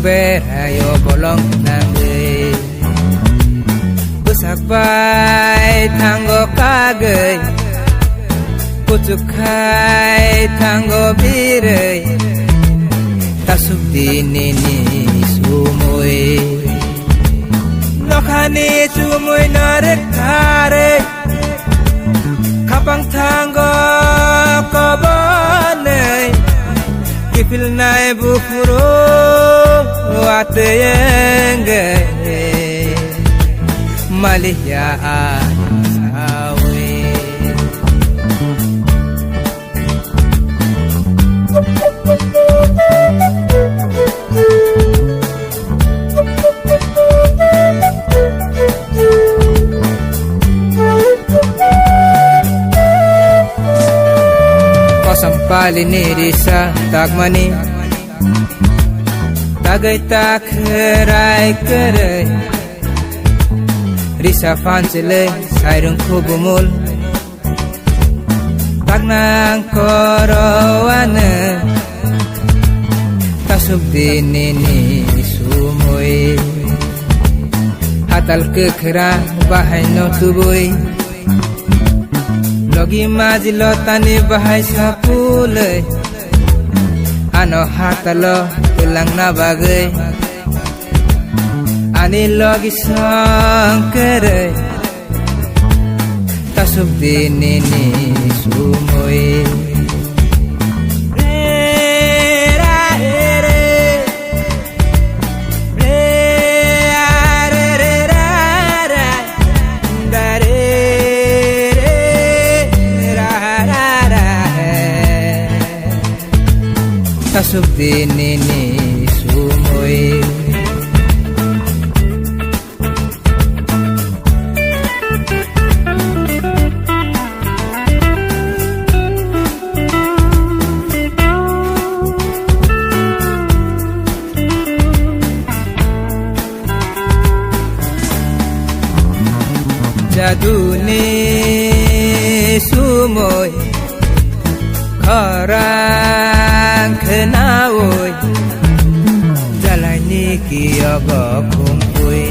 berayo bolong nanggay Busakbay tanggo kagay Pucukhay tanggo biray Tasuk dinini sumoy Nokhani sumoy narekare Kapang tanggo kobanay Kipil nai bufuro ateyenge Malihya asawe Sampali ni risa tagmani Tagay takray karay Risa fansile sayrung kubumul Tagnang korowana Tasub dinini sumoy Hatal kekera bahay no tuboy Logi majilo tani bahai sapulay Ano hatalo tulang na bagay Ani logi sangkeray Tasub dinini sumoy Tasub dinini sumoy Jadu ni sumoy Karang kenawoy Jalani kiyaga kumpuy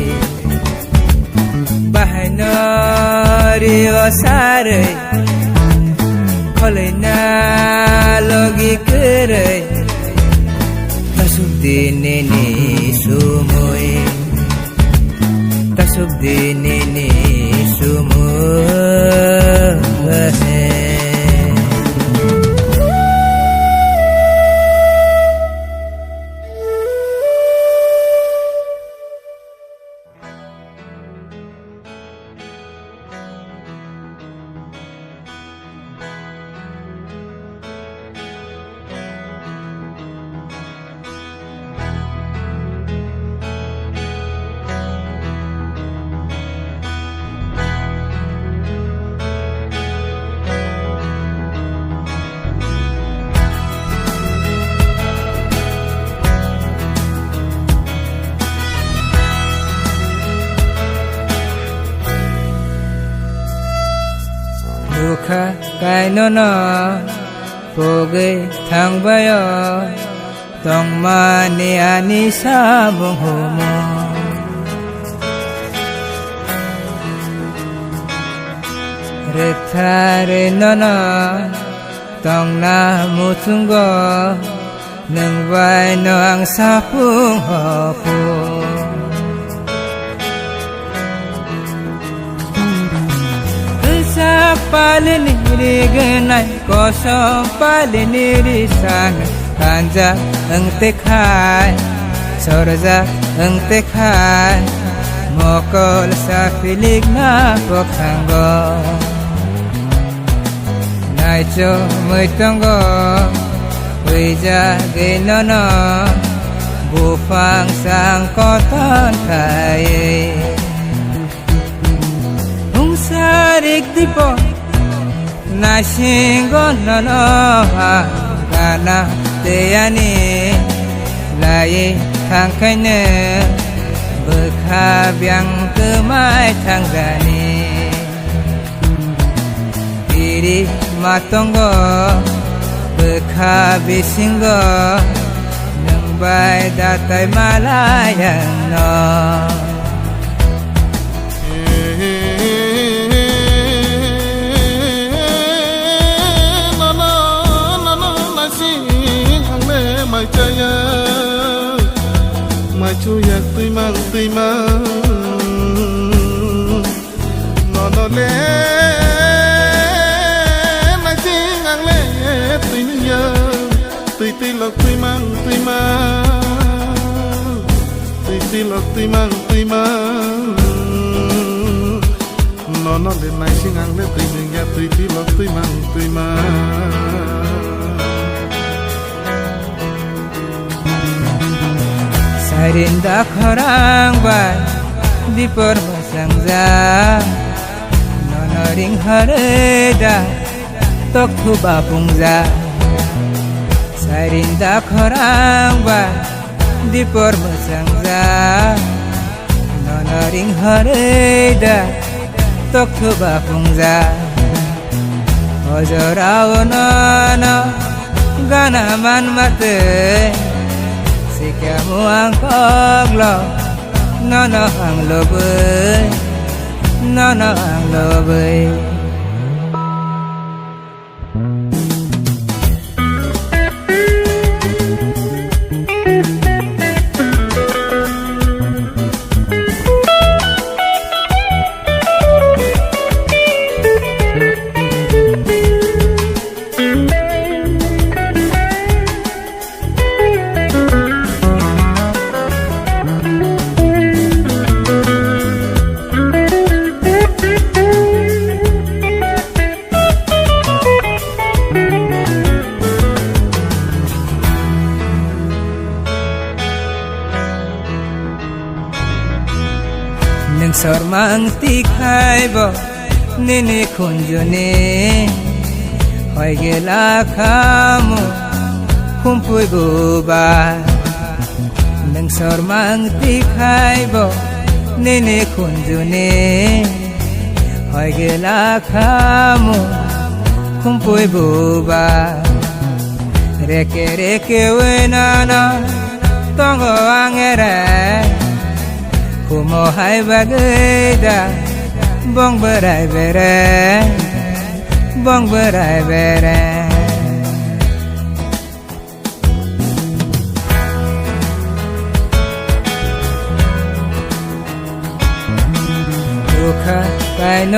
Bahay nari osaray Kolay na logi keray Tasub dinini sumoy Tasub dinini sumoy Duka kainono Poge tangbayo Tong mani ani sabong homo Retare nono Tong na mutunggo Nang bay no ang sapung hopo Paliniri genay kosong paliniri sana Kanja ang tekhay Sorza ang tekhay Mokol sa pilig na pagtanggo Naicho mo'y tanggo Uija ginono Bufang sang koton kay Sarik tipo Nasinggon nono Kana teyani Lai tangkainya Bekhabyang kemai tanggani Diri matonggo Bekhabisinggo Nang bai da tai malayan no mai chaya mai chu yak tui mang nó lẽ mai ching ang lẽ tui nhớ tui lộc tui mang tui lộc tui mang nó lẽ mai ching ang lẽ tui nhớ tui lộc tui mang Sarinda khorang bai di permasangza nonoring hareda tok thu bapungza Sarinda khorang bai di permasangza nonoring hareda tok thu bapungza ojorao nono ganaman mate Sikiamu ang koglo Nono ang lobay Nono ang lobay Nang sormang tikhay bo nini kunjuni hoy gela kamu kumpuy buba Nang sormang tikhay bo nini kunjuni hoy gela kamu kumpuy buba Reke wenana tongo angere Kumo hai bageda bong berai bere Duka kai no